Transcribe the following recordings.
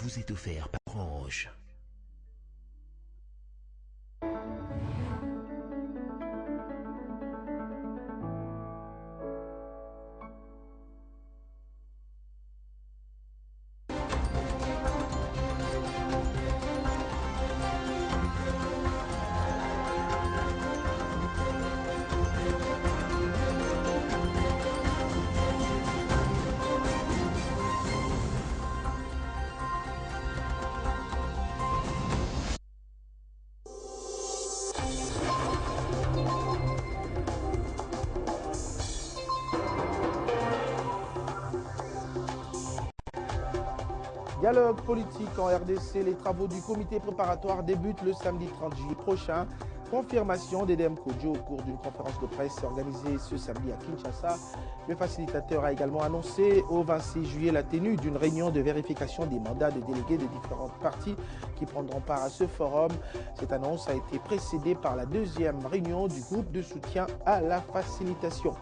vous est offert par Orange. Dialogue politique en RDC, les travaux du comité préparatoire débutent le samedi 30 juillet prochain. Confirmation d'Edem Kodjo au cours d'une conférence de presse organisée ce samedi à Kinshasa. Le facilitateur a également annoncé au 26 juillet la tenue d'une réunion de vérification des mandats de délégués des différentes parties qui prendront part à ce forum. Cette annonce a été précédée par la deuxième réunion du groupe de soutien à la facilitation.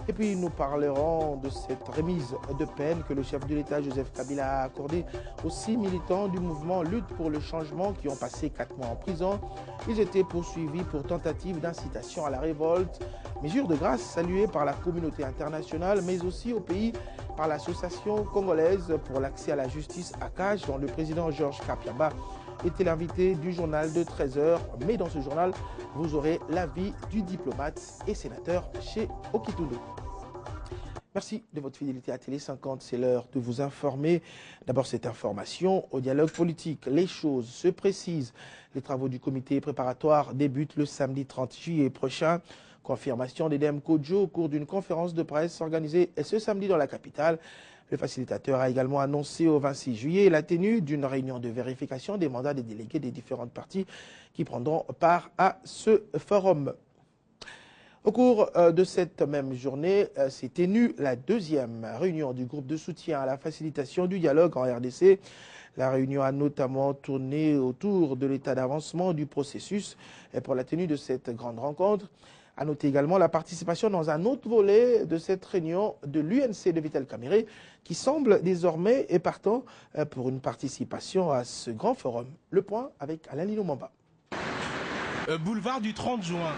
Et puis nous parlerons de cette remise de peine que le chef de l'État Joseph Kabila a accordée aux 6 militants du mouvement Lutte pour le changement qui ont passé 4 mois en prison. Ils étaient poursuivis pour tentative d'incitation à la révolte. Mesure de grâce saluée par la communauté internationale, mais aussi au pays par l'association congolaise pour l'accès à la justice ACAJ, dont le président Georges Kapiaba était l'invité du journal de 13h. Mais dans ce journal, vous aurez l'avis du diplomate et sénateur chez Okitoudou. Merci de votre fidélité à Télé 50. C'est l'heure de vous informer. D'abord, cette information au dialogue politique. Les choses se précisent. Les travaux du comité préparatoire débutent le samedi 30 juillet prochain. Confirmation d'Edem Kodjo au cours d'une conférence de presse organisée ce samedi dans la capitale. Le facilitateur a également annoncé au 26 juillet la tenue d'une réunion de vérification des mandats des délégués des différentes parties qui prendront part à ce forum. Au cours de cette même journée, s'est tenue la deuxième réunion du groupe de soutien à la facilitation du dialogue en RDC. La réunion a notamment tourné autour de l'état d'avancement du processus pour la tenue de cette grande rencontre. À noter également la participation dans un autre volet de cette réunion de l'UNC de Vital Kamerhe qui semble désormais partant pour une participation à ce grand forum. Le point avec Alain Lino Mamba. Boulevard du 30 juin.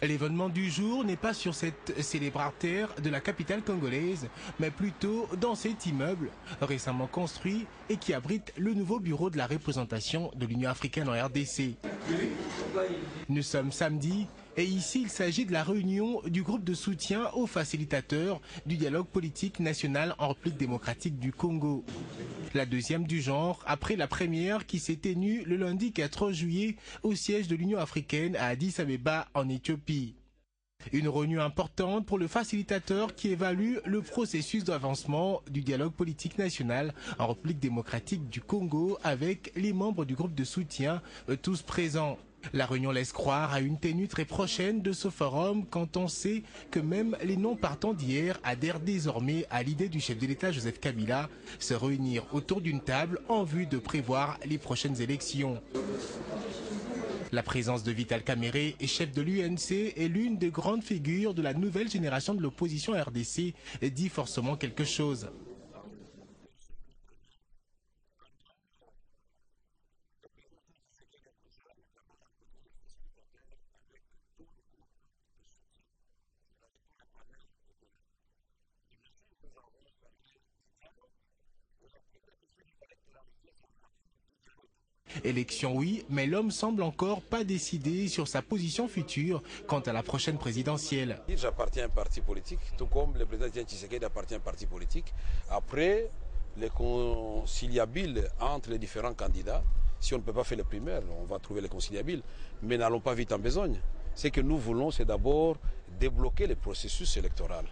L'événement du jour n'est pas sur cette célèbre artère de la capitale congolaise, mais plutôt dans cet immeuble récemment construit et qui abrite le nouveau bureau de la représentation de l'Union africaine en RDC. Nous sommes samedi et ici il s'agit de la réunion du groupe de soutien aux facilitateurs du dialogue politique national en République démocratique du Congo. La deuxième du genre, après la première qui s'est tenue le lundi 4 juillet au siège de l'Union africaine à Addis Abeba en Éthiopie. Une réunion importante pour le facilitateur qui évalue le processus d'avancement du dialogue politique national en République démocratique du Congo avec les membres du groupe de soutien, tous présents. La réunion laisse croire à une tenue très prochaine de ce forum quand on sait que même les non-partants d'hier adhèrent désormais à l'idée du chef de l'État Joseph Kabila se réunir autour d'une table en vue de prévoir les prochaines élections. La présence de Vital Kamerhe, chef de l'UNC, est l'une des grandes figures de la nouvelle génération de l'opposition RDC, dit forcément quelque chose. Élection oui, mais l'homme semble encore pas décidé sur sa position future quant à la prochaine présidentielle. J'appartiens à un parti politique, tout comme le président Tshisekedi appartient à un parti politique. Après, les conciliables entre les différents candidats, si on ne peut pas faire les primaires, on va trouver les conciliables, mais n'allons pas vite en besogne. Ce que nous voulons, c'est d'abord débloquer le processus électoral.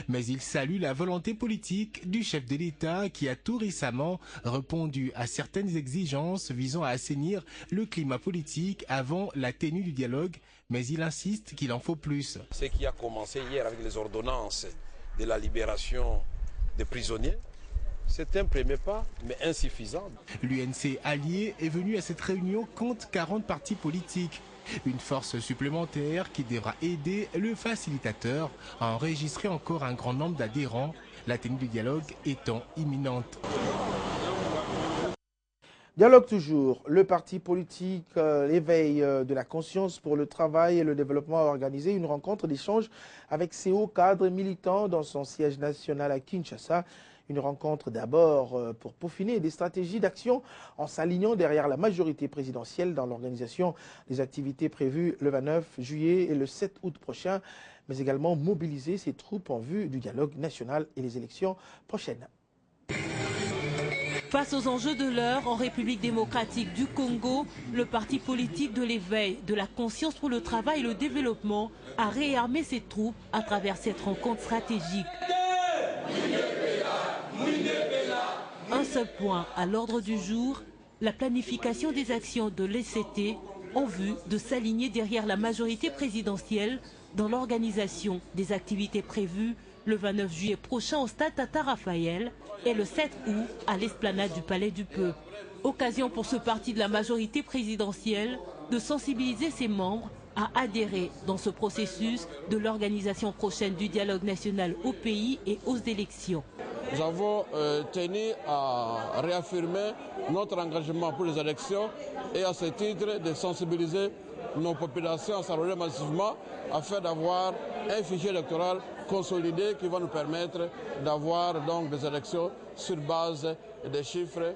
Mais il salue la volonté politique du chef de l'État qui a tout récemment répondu à certaines exigences visant à assainir le climat politique avant la tenue du dialogue, mais il insiste qu'il en faut plus. Ce qui a commencé hier avec les ordonnances de la libération des prisonniers, c'est un premier pas, mais insuffisant. L'UNC allié est venu à cette réunion compte 40 partis politiques. Une force supplémentaire qui devra aider le facilitateur à enregistrer encore un grand nombre d'adhérents, la tenue du dialogue étant imminente. Dialogue toujours. Le parti politique L'éveil de la conscience pour le travail et le développement a organisé une rencontre d'échange avec ses hauts cadres militants dans son siège national à Kinshasa. Une rencontre d'abord pour peaufiner des stratégies d'action en s'alignant derrière la majorité présidentielle dans l'organisation des activités prévues le 29 juillet et le 7 août prochain, mais également mobiliser ses troupes en vue du dialogue national et les élections prochaines. Face aux enjeux de l'heure, en République démocratique du Congo, le parti politique de l'éveil, de la conscience pour le travail et le développement a réarmé ses troupes à travers cette rencontre stratégique. Un seul point à l'ordre du jour, la planification des actions de l'ECT en vue de s'aligner derrière la majorité présidentielle dans l'organisation des activités prévues le 29 juillet prochain au stade Tata Raphaël et le 7 août à l'esplanade du Palais du Peuple. Occasion pour ce parti de la majorité présidentielle de sensibiliser ses membres à adhérer dans ce processus de l'organisation prochaine du dialogue national au pays et aux élections. Nous avons tenu à réaffirmer notre engagement pour les élections et à ce titre de sensibiliser nos populations à s'enrôler massivement afin d'avoir un fichier électoral consolidé qui va nous permettre d'avoir donc des élections sur base des chiffres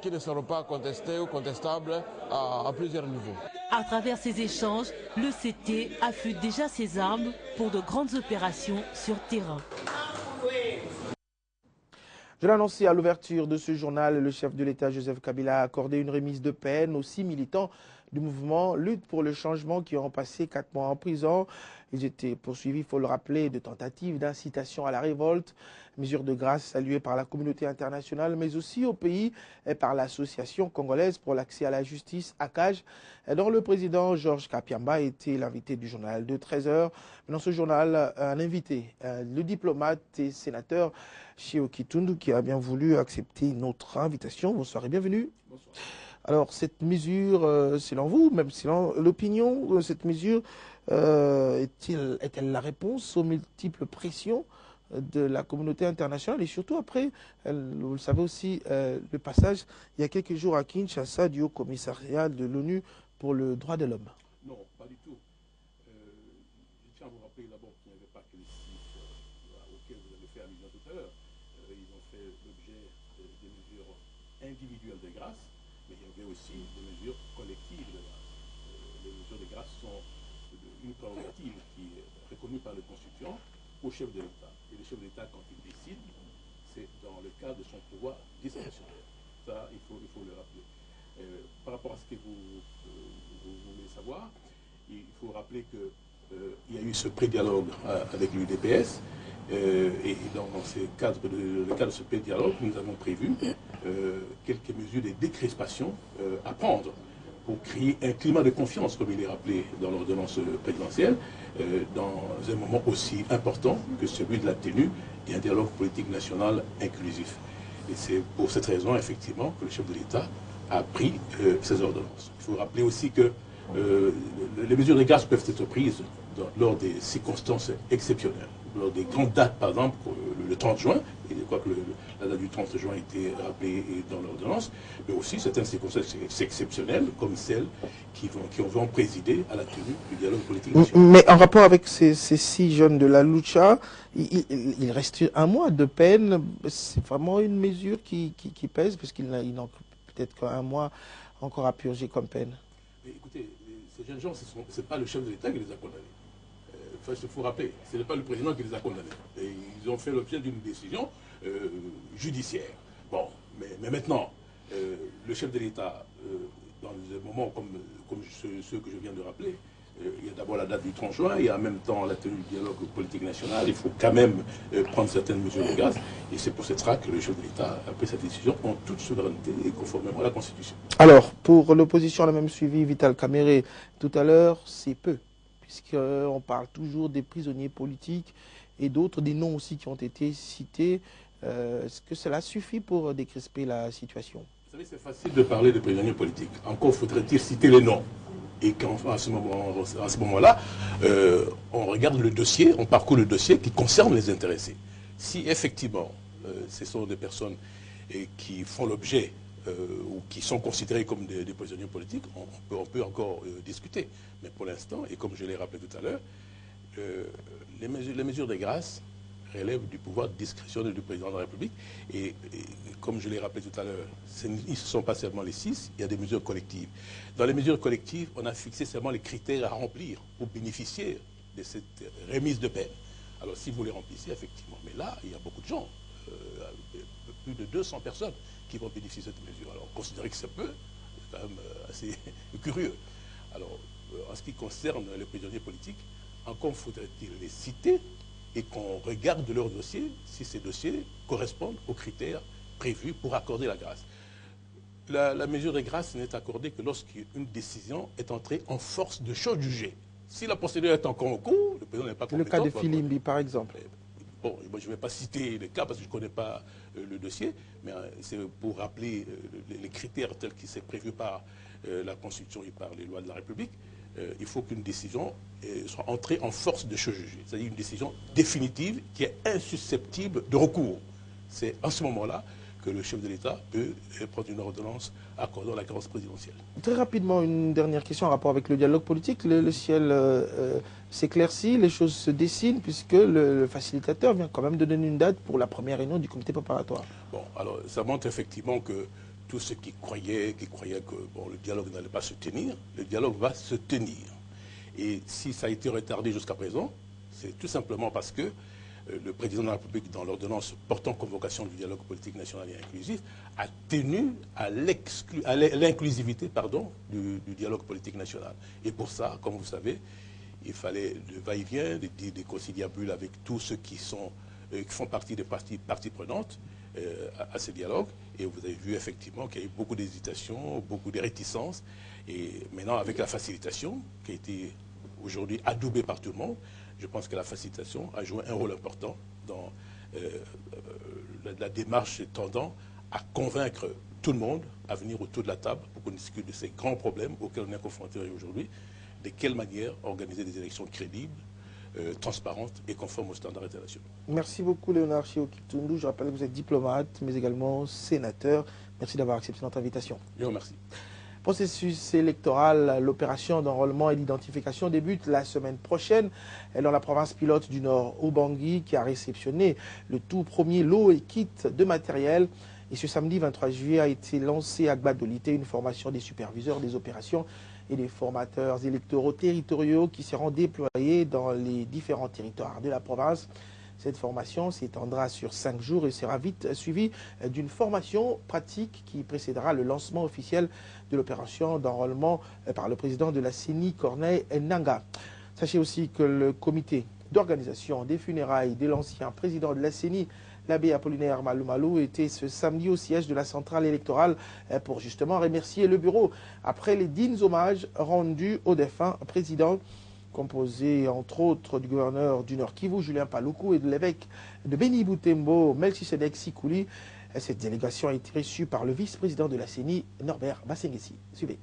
qui ne seront pas contestés ou contestables à plusieurs niveaux. À travers ces échanges, le CT affûte déjà ses armes pour de grandes opérations sur terrain. Je l'ai annoncé à l'ouverture de ce journal, le chef de l'État Joseph Kabila a accordé une remise de peine aux 6 militants du mouvement Lutte pour le changement qui ont passé 4 mois en prison. Ils étaient poursuivis, il faut le rappeler, de tentatives d'incitation à la révolte, mesure de grâce saluée par la communauté internationale, mais aussi au pays et par l'Association congolaise pour l'accès à la justice, ACAJ, dont le président Georges Kapiamba était l'invité du journal de 13h. Dans ce journal, un invité, le diplomate et sénateur Chio Kitundu, qui a bien voulu accepter notre invitation. Bonsoir et bienvenue. Bonsoir. Alors, cette mesure, selon vous, même selon l'opinion, cette mesure est-elle la réponse aux multiples pressions de la communauté internationale et surtout après, vous le savez aussi, le passage il y a quelques jours à Kinshasa du Haut Commissariat de l'ONU pour le droit de l'homme? Non, pas du tout. Je tiens à vous rappeler d'abord qu'il n'y avait pas que les chiffres auxquels vous avez fait allusion tout à l'heure. Ils ont fait l'objet des mesures individuelles de grâce, mais il y avait aussi des mesures collectives de grâce. Les mesures de grâce sont une prérogative qui est reconnue par le constituant au chef de l'État. Et le chef de l'État, quand il décide, c'est dans le cadre de son pouvoir discrétionnaire. Ça, il faut le rappeler. Par rapport à ce que vous voulez savoir, il faut rappeler qu'il y a eu ce pré-dialogue avec l'UDPS. Et dans le cadre de ce pré-dialogue, nous avons prévu quelques mesures de décrispation à prendre pour créer un climat de confiance, comme il est rappelé dans l'ordonnance présidentielle, dans un moment aussi important que celui de la tenue d'un dialogue politique national inclusif. Et c'est pour cette raison, effectivement, que le chef de l'État a pris ces ordonnances. Il faut rappeler aussi que les mesures de grâce peuvent être prises lors des circonstances exceptionnelles. Lors des grandes dates, par exemple, le 30 juin, et je crois que la date du 30 juin a été rappelée dans l'ordonnance, mais aussi certaines circonstances exceptionnelles, comme celles qui vont présider à la tenue du dialogue politique national. Mais en rapport avec ces 6 jeunes de la Lucha, il reste un mois de peine. C'est vraiment une mesure qui pèse, parce qu'ils n'ont peut-être qu'un mois encore à purger comme peine. Mais écoutez, ces jeunes gens, ce n'est pas le chef de l'État qui les a condamnés. Il faut rappeler, ce n'est pas le président qui les a condamnés. Et ils ont fait l'objet d'une décision judiciaire. Bon, mais maintenant, le chef de l'État, dans des moments comme ceux que je viens de rappeler, il y a d'abord la date du 30 juin, et en même temps la tenue du dialogue politique national. Il faut quand même prendre certaines mesures de grâce. Et c'est pour cette raison que le chef de l'État a pris cette décision en toute souveraineté et conformément à la Constitution. Alors, pour l'opposition, on a même suivi Vital Kamerhe tout à l'heure, c'est peu. Puisqu'on parle toujours des prisonniers politiques et d'autres, des noms aussi qui ont été cités. Est-ce que cela suffit pour décrisper la situation? Vous savez, c'est facile de parler de prisonniers politiques. Encore faudrait-il citer les noms. Et à ce moment-là, on regarde le dossier, on parcourt le dossier qui concerne les intéressés. Si effectivement, ce sont des personnes qui font l'objet ou qui sont considérés comme des prisonniers politiques, on peut encore discuter. Mais pour l'instant, et comme je l'ai rappelé tout à l'heure, les mesures de grâce relèvent du pouvoir discrétionnaire du président de la République. Et comme je l'ai rappelé tout à l'heure, ce ne sont pas seulement les 6, il y a des mesures collectives. Dans les mesures collectives, on a fixé seulement les critères à remplir pour bénéficier de cette remise de peine. Alors si vous les remplissez, effectivement, mais là, il y a beaucoup de gens, plus de 200 personnes qui vont bénéficier de cette mesure. Alors considérer que c'est peu, c'est quand même assez curieux. Alors, en ce qui concerne les prisonniers politiques, encore faudrait-il les citer et qu'on regarde leur dossier si ces dossiers correspondent aux critères prévus pour accorder la grâce. La mesure de grâce n'est accordée que lorsqu'une décision est entrée en force de chose jugée. Si la procédure est encore en cours, le président n'est pas compétent. Le cas de Filimbi, par exemple. Bon, je ne vais pas citer les cas parce que je ne connais pas le dossier, mais c'est pour rappeler les critères tels qu'ils sont prévus par la Constitution et par les lois de la République. Il faut qu'une décision soit entrée en force de chose jugée, c'est-à-dire une décision définitive qui est insusceptible de recours. C'est en ce moment-là que le chef de l'État peut prendre une ordonnance accordant la grâce présidentielle. Très rapidement, une dernière question en rapport avec le dialogue politique. Le ciel s'éclaircit, les choses se dessinent, puisque le facilitateur vient quand même de donner une date pour la première réunion du comité préparatoire. Bon, alors ça montre effectivement que tous ceux qui croyaient que bon, le dialogue n'allait pas se tenir, le dialogue va se tenir. Et si ça a été retardé jusqu'à présent, c'est tout simplement parce que le président de la République, dans l'ordonnance portant convocation du dialogue politique national et inclusif, a tenu à l'inclusivité du dialogue politique national. Et pour ça, comme vous savez, il fallait le va-et-vient, des conciliabules avec tous ceux qui font partie des parties prenantes à ce dialogue. Et vous avez vu effectivement qu'il y a eu beaucoup d'hésitations, beaucoup de réticences. Et maintenant, avec la facilitation, qui a été aujourd'hui adoubée par tout le monde, je pense que la facilitation a joué un rôle important dans la démarche tendant à convaincre tout le monde à venir autour de la table pour qu'on discute de ces grands problèmes auxquels on est confronté aujourd'hui. De quelle manière organiser des élections crédibles, transparentes et conformes aux standards internationaux. Merci beaucoup Léonard Chiokitoundou. Je rappelle que vous êtes diplomate, mais également sénateur. Merci d'avoir accepté notre invitation. Je vous remercie. Processus électoral, l'opération d'enrôlement et d'identification débute la semaine prochaine dans la province pilote du Nord, Obangui, qui a réceptionné le tout premier lot et kit de matériel. Et ce samedi 23 juillet a été lancé à Gbadolité une formation des superviseurs des opérations et des formateurs électoraux territoriaux qui seront déployés dans les différents territoires de la province. Cette formation s'étendra sur 5 jours et sera vite suivie d'une formation pratique qui précédera le lancement officiel de l'opération d'enrôlement par le président de la CENI, Corneille Nanga. Sachez aussi que le comité d'organisation des funérailles de l'ancien président de la CENI, l'abbé Apollinaire Malou Malou, était ce samedi au siège de la centrale électorale pour justement remercier le bureau après les dignes hommages rendus au défunt président, composé entre autres du gouverneur du Nord Kivu, Julien Paluku, et de l'évêque de Beni Butembo, Melchisedek Sikouli. Cette délégation a été reçue par le vice-président de la CENI, Norbert Bassengesi. Suivez.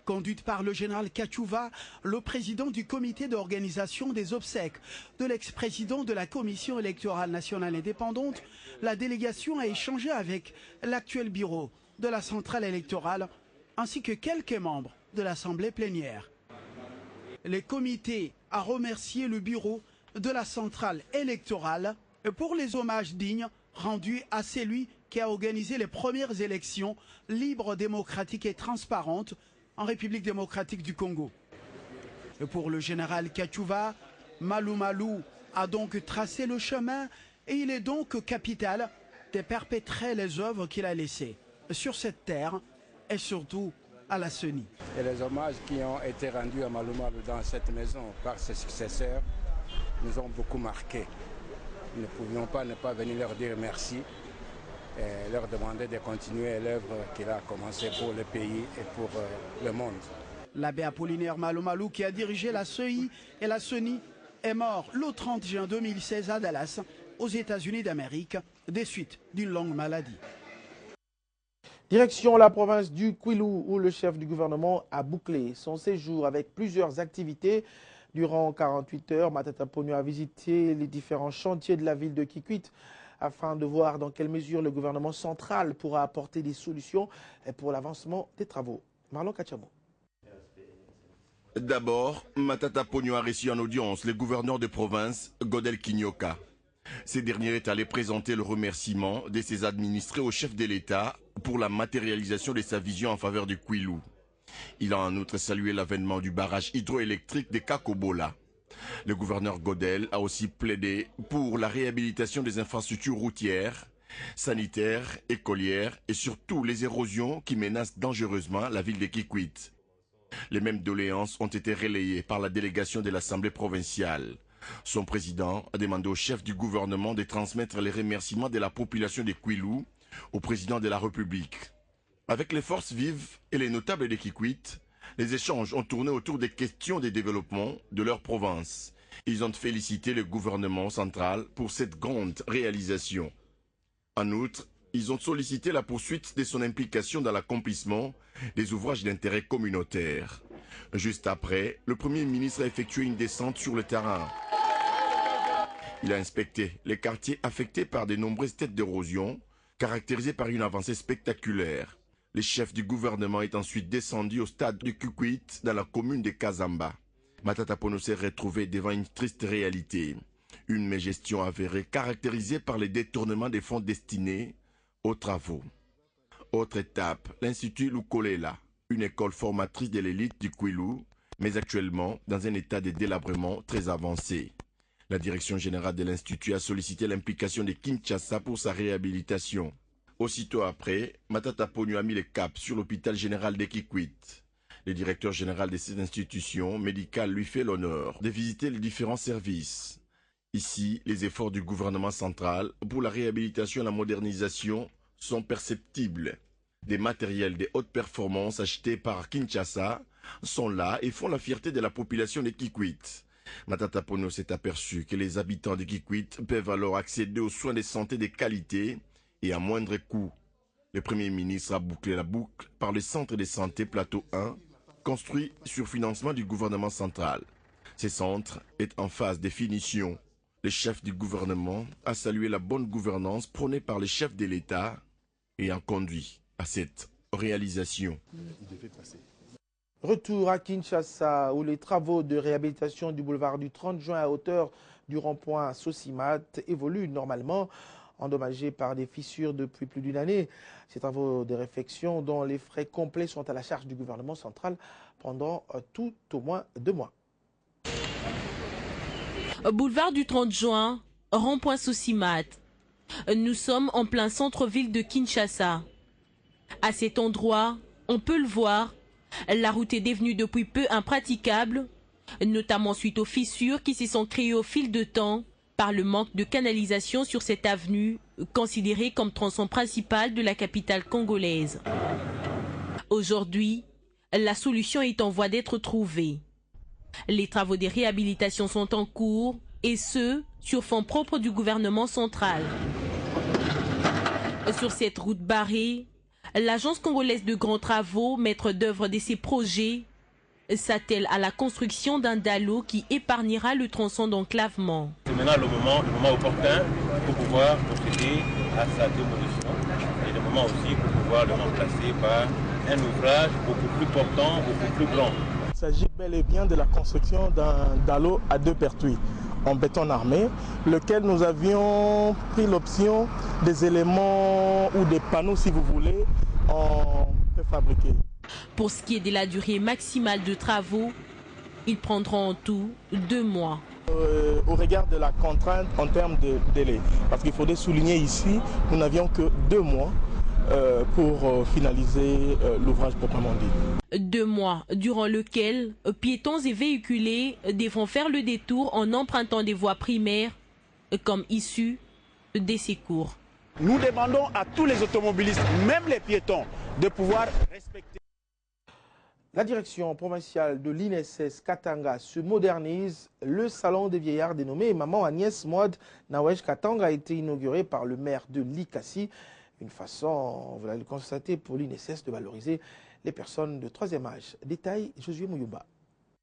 Conduite par le général Kachouva, le président du comité d'organisation des obsèques de l'ex-président de la Commission électorale nationale indépendante, la délégation a échangé avec l'actuel bureau de la centrale électorale ainsi que quelques membres de l'Assemblée plénière. Le comité a remercié le bureau de la centrale électorale pour les hommages dignes rendus à celui qui a organisé les premières élections libres, démocratiques et transparentes en République démocratique du Congo. Pour le général Kachouva, Malou Malou a donc tracé le chemin et il est donc capital de perpétrer les œuvres qu'il a laissées sur cette terre et surtout à la CENI. Et les hommages qui ont été rendus à Malou Malou dans cette maison par ses successeurs nous ont beaucoup marqués. Nous ne pouvions pas ne pas venir leur dire merci et leur demander de continuer l'œuvre qu'il a commencée pour le pays et pour le monde. L'abbé Apollinaire Malou Malou, qui a dirigé la CEI et la CENI, est mort le 30 juin 2016 à Dallas, aux États-Unis d'Amérique, des suites d'une longue maladie. Direction la province du Kwilu, où le chef du gouvernement a bouclé son séjour avec plusieurs activités. Durant 48 heures, Matata Ponyo a visité les différents chantiers de la ville de Kikwit afin de voir dans quelle mesure le gouvernement central pourra apporter des solutions pour l'avancement des travaux. Marlon Kachamo. D'abord, Matata Ponyo a reçu en audience le gouverneur de province, Godel Kinyoka. Ces derniers est allé présenter le remerciement de ses administrés au chef de l'État pour la matérialisation de sa vision en faveur du Kwilu. Il a en outre salué l'avènement du barrage hydroélectrique de Kakobola. Le gouverneur Godel a aussi plaidé pour la réhabilitation des infrastructures routières, sanitaires, écolières et surtout les érosions qui menacent dangereusement la ville de Kikwit. Les mêmes doléances ont été relayées par la délégation de l'Assemblée provinciale. Son président a demandé au chef du gouvernement de transmettre les remerciements de la population de Kwilu au président de la République. Avec les forces vives et les notables de Kikwit, les échanges ont tourné autour des questions de développement de leur province. Ils ont félicité le gouvernement central pour cette grande réalisation. En outre, ils ont sollicité la poursuite de son implication dans l'accomplissement des ouvrages d'intérêt communautaire. Juste après, le Premier ministre a effectué une descente sur le terrain. Il a inspecté les quartiers affectés par de nombreuses têtes d'érosion, caractérisées par une avancée spectaculaire. Le chef du gouvernement est ensuite descendu au stade de Kikwit dans la commune de Kazamba. Matata Ponyo s'est retrouvé devant une triste réalité. Une mégestion avérée caractérisée par les détournements des fonds destinés aux travaux. Autre étape, l'Institut Lukolela, une école formatrice de l'élite du Kwilu, mais actuellement dans un état de délabrement très avancé. La direction générale de l'Institut a sollicité l'implication de Kinshasa pour sa réhabilitation. Aussitôt après, Matata Ponyo a mis le cap sur l'hôpital général de Kikwit. Le directeur général de cette institution médicale lui fait l'honneur de visiter les différents services. Ici, les efforts du gouvernement central pour la réhabilitation et la modernisation sont perceptibles. Des matériels de haute performance achetés par Kinshasa sont là et font la fierté de la population de Kikwit. Matata Ponyo s'est aperçu que les habitants de Kikwit peuvent alors accéder aux soins de santé de qualité et à moindre coût. Le Premier ministre a bouclé la boucle par le centre de santé Plateau 1, construit sur financement du gouvernement central. Ce centre est en phase de finition. Le chef du gouvernement a salué la bonne gouvernance prônée par le chef de l'État et a conduit à cette réalisation. Retour à Kinshasa, où les travaux de réhabilitation du boulevard du 30 juin à hauteur du rond-point Sosimat évoluent normalement, endommagés par des fissures depuis plus d'une année. Ces travaux de réfection, dont les frais complets sont à la charge du gouvernement central pendant tout au moins 2 mois. Boulevard du 30 juin, rond-point Sosimat. Nous sommes en plein centre-ville de Kinshasa. À cet endroit, on peut le voir, la route est devenue depuis peu impraticable, notamment suite aux fissures qui se sont créées au fil de temps par le manque de canalisation sur cette avenue, considérée comme tronçon principal de la capitale congolaise. Aujourd'hui, la solution est en voie d'être trouvée. Les travaux de réhabilitation sont en cours, et ce, sur fonds propres du gouvernement central. Sur cette route barrée, l'agence congolaise de grands travaux, maître d'œuvre de ces projets, s'attelle à la construction d'un dallo qui épargnera le tronçon d'enclavement. C'est maintenant le moment opportun pour pouvoir procéder à sa démolition et le moment aussi pour pouvoir le remplacer par un ouvrage beaucoup plus portant, beaucoup plus grand. Il s'agit bel et bien de la construction d'un dallo à 2 pertuis en béton armé, lequel nous avions pris l'option des éléments ou des panneaux, si vous voulez, en préfabriqué. Pour ce qui est de la durée maximale de travaux, ils prendront en tout 2 mois. Au regard de la contrainte en termes de délai, parce qu'il faudrait souligner ici, nous n'avions que 2 mois pour finaliser l'ouvrage proprement dit. 2 mois durant lesquels piétons et véhiculés devront faire le détour en empruntant des voies primaires comme issue des secours. Nous demandons à tous les automobilistes, même les piétons, de pouvoir respecter. La direction provinciale de l'INSS Katanga se modernise. Le salon des vieillards dénommé Maman Agnès Mouad Nawej Katanga a été inauguré par le maire de Likasi. Une façon, vous l'avez constaté, pour l'INSS de valoriser les personnes de 3e âge. Détail, Josué Mouyouba.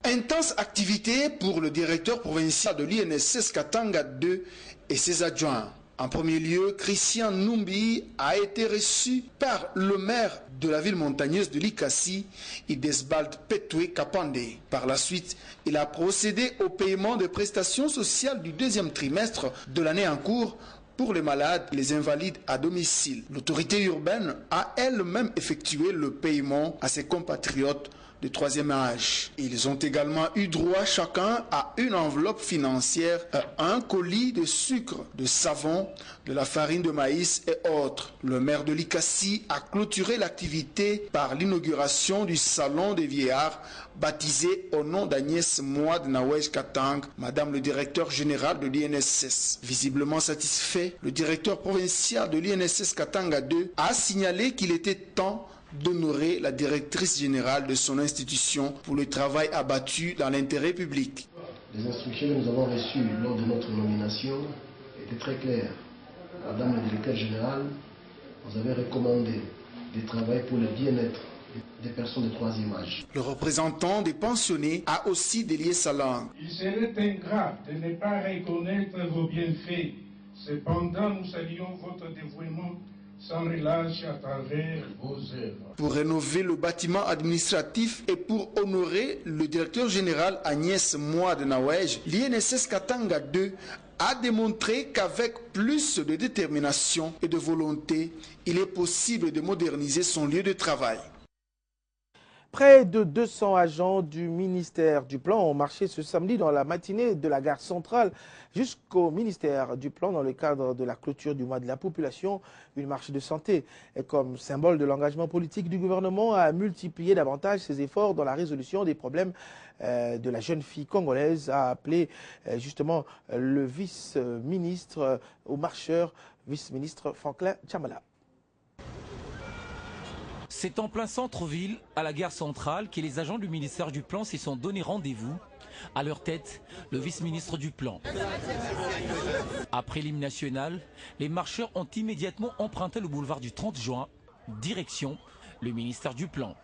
Intense activité pour le directeur provincial de l'INSS Katanga 2 et ses adjoints. En premier lieu, Christian Numbi a été reçu par le maire de la ville montagneuse de Likasi, Idesbald Petwe Kapande. Par la suite, il a procédé au paiement des prestations sociales du deuxième trimestre de l'année en cours pour les malades et les invalides à domicile. L'autorité urbaine a elle-même effectué le paiement à ses compatriotes de troisième âge. Ils ont également eu droit chacun à une enveloppe financière, un colis de sucre, de savon, de la farine de maïs et autres. Le maire de Likasi a clôturé l'activité par l'inauguration du salon des vieillards baptisé au nom d'Agnès Mouad Nawej Katang, madame le directeur général de l'INSS. Visiblement satisfait, le directeur provincial de l'INSS Katanga 2 a signalé qu'il était temps d'honorer la directrice générale de son institution pour le travail abattu dans l'intérêt public. Les instructions que nous avons reçues lors de notre nomination étaient très claires. Madame le directeur général, vous avez recommandé de travailler pour le bien-être des personnes de troisième âge. Le représentant des pensionnés a aussi délié sa langue. Il serait ingrat de ne pas reconnaître vos bienfaits. Cependant, nous saluons votre dévouement sans relâche à travers vos œuvres. Pour rénover le bâtiment administratif et pour honorer le directeur général Agnès Mouad Nawej, l'INSS Katanga 2 a démontré qu'avec plus de détermination et de volonté, il est possible de moderniser son lieu de travail. Près de 200 agents du ministère du Plan ont marché ce samedi dans la matinée de la gare centrale jusqu'au ministère du Plan dans le cadre de la clôture du mois de la population, une marche de santé. Et comme symbole de l'engagement politique du gouvernement à multiplier davantage ses efforts dans la résolution des problèmes de la jeune fille congolaise, a appelé justement le vice-ministre au marcheur, vice-ministre Franklin Chamala. C'est en plein centre-ville, à la gare centrale, que les agents du ministère du Plan s'y sont donné rendez-vous. À leur tête, le vice-ministre du Plan. Après l'hymne national, les marcheurs ont immédiatement emprunté le boulevard du 30 juin, direction le ministère du Plan.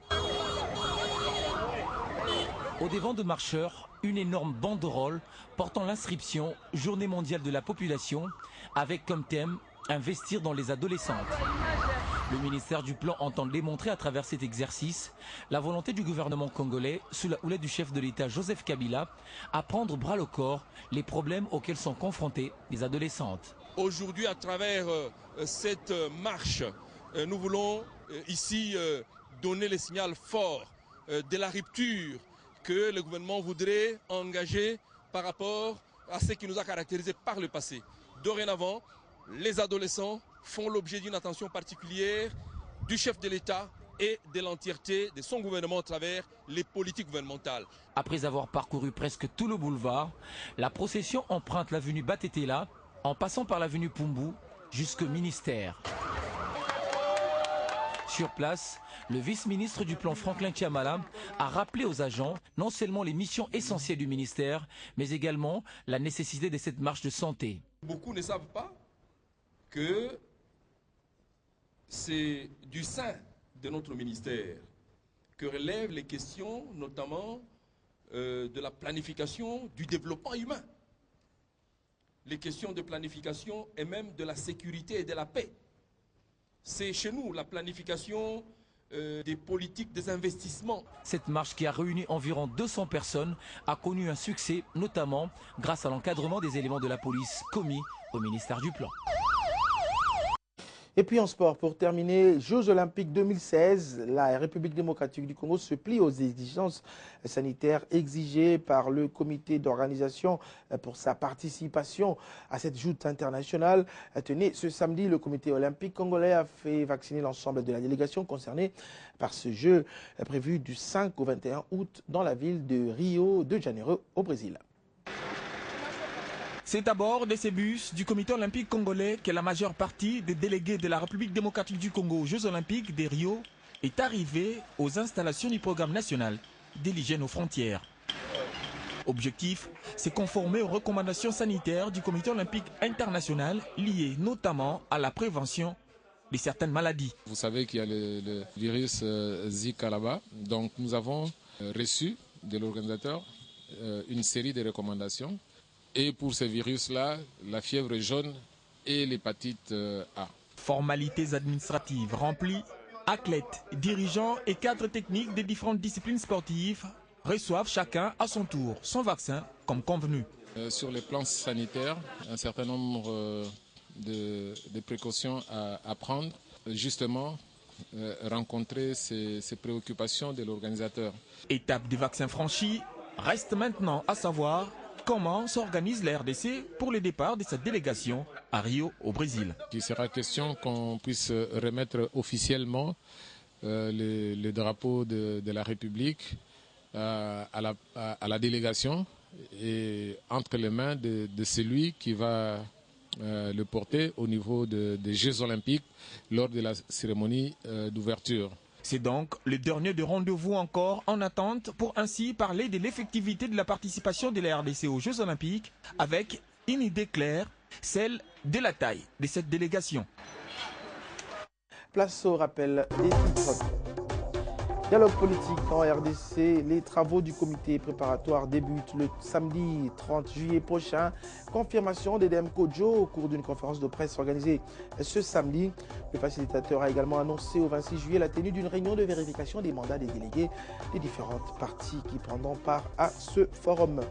Au devant de marcheurs, une énorme banderole portant l'inscription « Journée mondiale de la population » avec comme thème « Investir dans les adolescentes ». Le ministère du Plan entend démontrer à travers cet exercice la volonté du gouvernement congolais, sous la houlette du chef de l'État Joseph Kabila, à prendre bras le corps les problèmes auxquels sont confrontées les adolescentes. Aujourd'hui, à travers cette marche, nous voulons ici donner le signal fort de la rupture que le gouvernement voudrait engager par rapport à ce qui nous a caractérisés par le passé. Dorénavant, les adolescents font l'objet d'une attention particulière du chef de l'État et de l'entièreté de son gouvernement à travers les politiques gouvernementales. Après avoir parcouru presque tout le boulevard, la procession emprunte l'avenue Batetela en passant par l'avenue Pumbu jusqu'au ministère. Sur place, le vice-ministre du Plan Franklin Chamala a rappelé aux agents non seulement les missions essentielles du ministère, mais également la nécessité de cette marche de santé. Beaucoup ne savent pas que c'est du sein de notre ministère que relèvent les questions notamment de la planification du développement humain, les questions de planification et même de la sécurité et de la paix. C'est chez nous la planification des politiques des investissements. Cette marche qui a réuni environ 200 personnes a connu un succès, notamment grâce à l'encadrement des éléments de la police commis au ministère du Plan. Et puis en sport, pour terminer, Jeux Olympiques 2016, la République démocratique du Congo se plie aux exigences sanitaires exigées par le comité d'organisation pour sa participation à cette joute internationale. Tenez, ce samedi, le comité olympique congolais a fait vacciner l'ensemble de la délégation concernée par ce jeu prévu du 5 au 21 août dans la ville de Rio de Janeiro au Brésil. C'est à bord de ces bus du comité olympique congolais que la majeure partie des délégués de la République démocratique du Congo aux Jeux olympiques de Rio est arrivée aux installations du programme national de l'hygiène aux frontières. Objectif, c'est conformer aux recommandations sanitaires du comité olympique international liées notamment à la prévention de certaines maladies. Vous savez qu'il y a le virus Zika là-bas, donc nous avons reçu de l'organisateur une série de recommandations. Et pour ce virus-là, la fièvre jaune et l'hépatite A. Formalités administratives remplies, athlètes, dirigeants et cadres techniques des différentes disciplines sportives reçoivent chacun à son tour son vaccin comme convenu. Sur les plans sanitaires, un certain nombre de précautions à prendre, justement rencontrer ces préoccupations de l'organisateur. Étape du vaccin franchie, reste maintenant à savoir comment s'organise la RDC pour le départ de cette délégation à Rio, au Brésil. Il sera question qu'on puisse remettre officiellement le drapeau de la République à la délégation et entre les mains de celui qui va le porter au niveau des Jeux Olympiques lors de la cérémonie d'ouverture. C'est donc le dernier de rendez-vous encore en attente pour ainsi parler de l'effectivité de la participation de la RDC aux Jeux Olympiques avec une idée claire, celle de la taille de cette délégation. Place au rappel des titres. Dialogue politique en RDC, les travaux du comité préparatoire débutent le samedi 30 juillet prochain. Confirmation d'Edem Kodjo au cours d'une conférence de presse organisée ce samedi. Le facilitateur a également annoncé au 26 juillet la tenue d'une réunion de vérification des mandats des délégués des différentes parties qui prendront part à ce forum.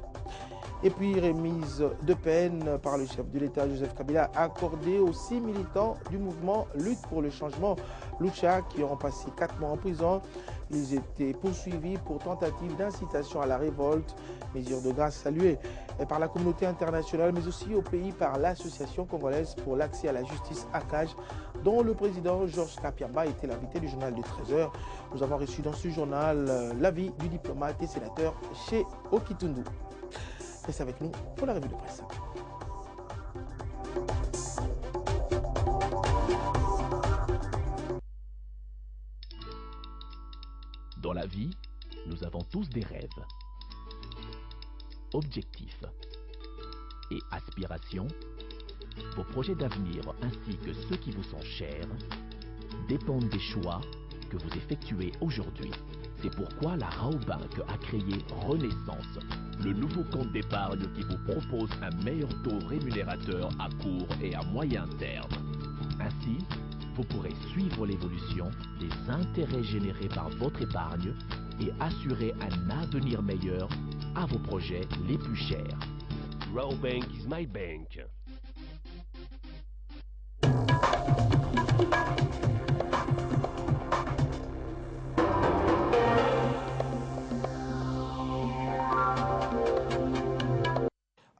Et puis, remise de peine par le chef de l'État, Joseph Kabila, accordée aux 6 militants du mouvement Lutte pour le changement, Lucha, qui ont passé 4 mois en prison. Ils étaient poursuivis pour tentative d'incitation à la révolte, mesure de grâce saluée par la communauté internationale, mais aussi au pays par l'Association congolaise pour l'accès à la justice ACAJ, dont le président Georges Kapiamba était l'invité du journal de 13h. Nous avons reçu dans ce journal l'avis du diplomate et sénateur chez Okitundu. Restez avec nous pour la revue de presse. Dans la vie, nous avons tous des rêves, objectifs et aspirations. Vos projets d'avenir ainsi que ceux qui vous sont chers dépendent des choix que vous effectuez aujourd'hui. C'est pourquoi la Raobank a créé Renaissance, le nouveau compte d'épargne qui vous propose un meilleur taux rémunérateur à court et à moyen terme. Ainsi, vous pourrez suivre l'évolution des intérêts générés par votre épargne et assurer un avenir meilleur à vos projets les plus chers. Raobank is my bank.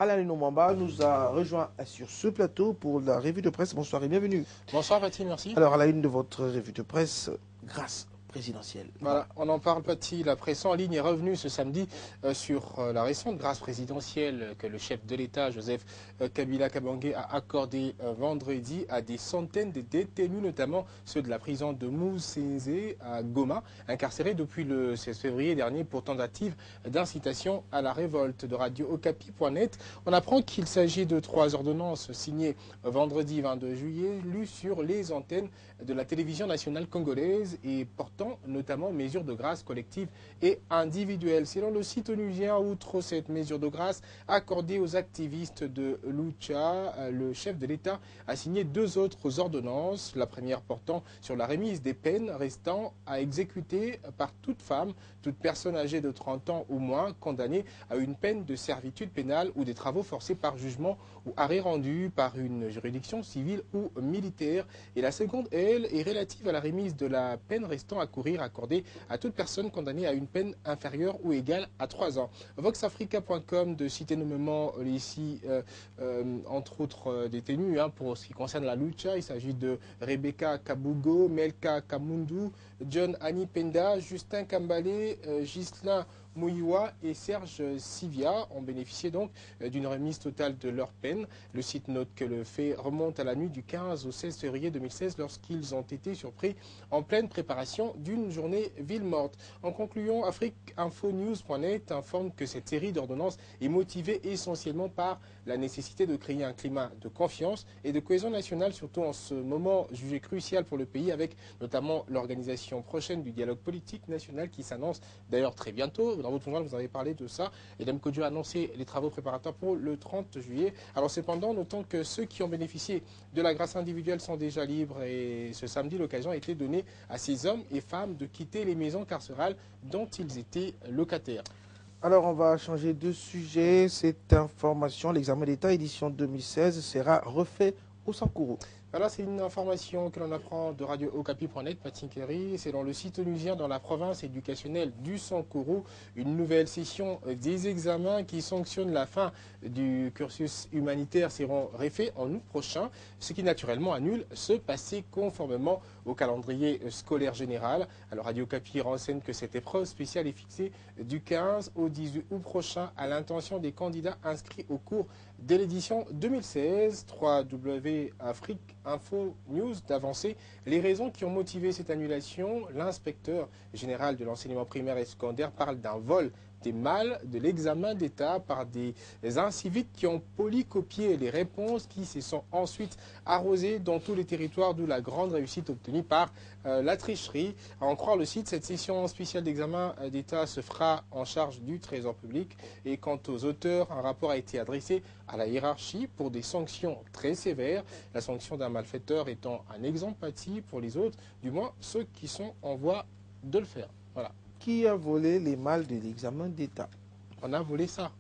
Alain Nomamba nous a rejoint sur ce plateau pour la revue de presse. Bonsoir et bienvenue. Bonsoir Paty, merci. Alors à la une de votre revue de presse, grâce présidentielle. Voilà, on en parle Paty. La presse en ligne est revenue ce samedi sur la récente grâce présidentielle que le chef de l'État, Joseph Kabila Kabange, a accordée vendredi à des centaines de détenus, notamment ceux de la prison de Moussenzé à Goma, incarcérés depuis le 16 février dernier pour tentative d'incitation à la révolte. De Radio Okapi.net, on apprend qu'il s'agit de 3 ordonnances signées vendredi 22 juillet, lues sur les antennes de la télévision nationale congolaise et portant notamment mesures de grâce collectives et individuelles. Selon le site onusien, outre cette mesure de grâce accordée aux activistes de Lucha, le chef de l'État a signé 2 autres ordonnances. La première portant sur la remise des peines restant à exécuter par toute femme, toute personne âgée de 30 ans ou moins condamnée à une peine de servitude pénale ou des travaux forcés par jugement ou arrêt rendu par une juridiction civile ou militaire. Et la seconde, elle, est relative à la remise de la peine restant à courir accordée à toute personne condamnée à une peine inférieure ou égale à 3 ans. VoxAfrica.com de citer nommément ici, entre autres détenus, pour ce qui concerne la Lucha. Il s'agit de Rebecca Kabugo, Melka Kamundu, John Annie Penda, Justin Kambale, Ghislain Mouiwa et Serge Sivia ont bénéficié donc d'une remise totale de leur peine. Le site note que le fait remonte à la nuit du 15 au 16 février 2016 lorsqu'ils ont été surpris en pleine préparation d'une journée ville morte. En concluant, AfriqueInfoNews.net informe que cette série d'ordonnances est motivée essentiellement par la nécessité de créer un climat de confiance et de cohésion nationale, surtout en ce moment jugé crucial pour le pays, avec notamment l'organisation prochaine du dialogue politique national qui s'annonce d'ailleurs très bientôt, dans votre journal, vous avez parlé de ça. Et Dame Kodjo a annoncé les travaux préparatoires pour le 30 juillet. Alors cependant, notons que ceux qui ont bénéficié de la grâce individuelle sont déjà libres. Et ce samedi, l'occasion a été donnée à ces hommes et femmes de quitter les maisons carcérales dont ils étaient locataires. Alors, on va changer de sujet. Cette information, l'examen d'État édition 2016 sera refait au Sankourou. Voilà, c'est une information que l'on apprend de Radio Okapi.net, Patinkeri. C'est dans le site onusien dans la province éducationnelle du Sankourou. Une nouvelle session des examens qui sanctionnent la fin du cursus humanitaire seront refaits en août prochain, ce qui naturellement annule ce passé conformément au calendrier scolaire général. Alors Radio Okapi renseigne que cette épreuve spéciale est fixée du 15 au 18 août prochain à l'intention des candidats inscrits au cours de l'édition 2016. 3W Afrique Info News d'avancer les raisons qui ont motivé cette annulation. L'inspecteur général de l'enseignement primaire et secondaire parle d'un vol des mâles de l'examen d'État par des inciviques qui ont polycopié les réponses qui se sont ensuite arrosées dans tous les territoires, d'où la grande réussite obtenue par la tricherie. À en croire le site, cette session spéciale d'examen d'État se fera en charge du Trésor public. Et quant aux auteurs, un rapport a été adressé à la hiérarchie pour des sanctions très sévères. La sanction d'un malfaiteur étant un exemple pâti pour les autres, du moins ceux qui sont en voie de le faire. Voilà. Qui a volé les mâles de l'examen d'État? On a volé ça.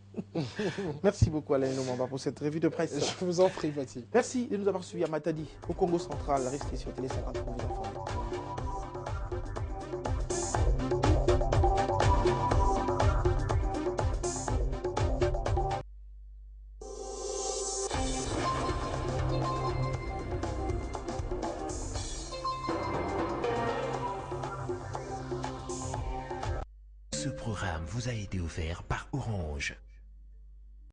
Merci beaucoup Alain Nomamba pour cette revue de presse. Je vous en prie, Fatih. Merci de nous avoir suivis à Matadi, au Congo central. Restez sur Télé 50 pour vous informer. Ce programme vous a été offert par Orange.